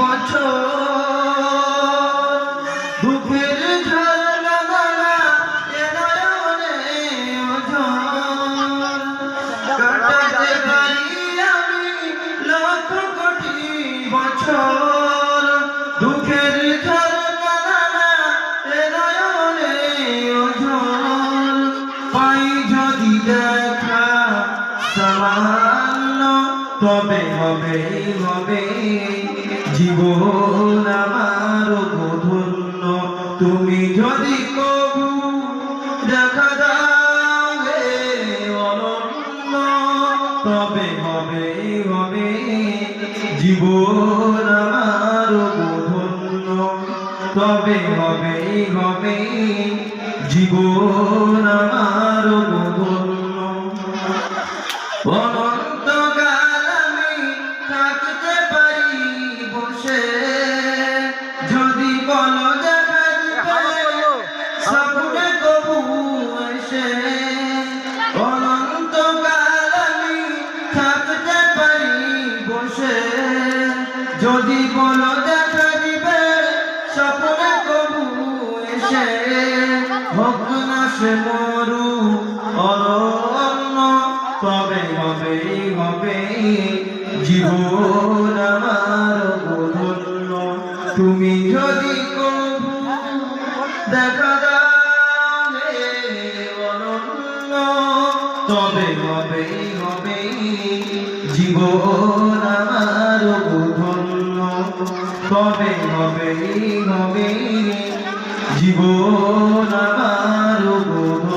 বছর দুঃখের ঝরনা দানা এ নয়নে ওঝর কাটাতে পারি আমি লক্ষ কোটি বছর দুঃখের ঝরনা দানা এ নয়নে ওঝর পাই যদি দেখা সামান্য তবে হবে জীবন আমার ধন্য তুমি যদি কবু দেখা দাও হে অনন্য তবে হবে জীবন আমার ধন্য তবে হবে জীবন আমার ধন্য অনন্তকাল আমি থাকতে পারি বসে যদি বলো দেখা দিবে স্বপ্নে কবু এসে অনন্তকাল আমি থাকতে পারি বসে যদি বলো দেখা দিবে স্বপ্নে কবু এসে হোক না সে মরু অরণ্য তবে হবে জীবন আমার ধন্য তুমি যদি কবু দেখা দাও হে অনন্য তবে হবে জীবন আমার ধন্য তবে হবে জীবন আমার ধন্য।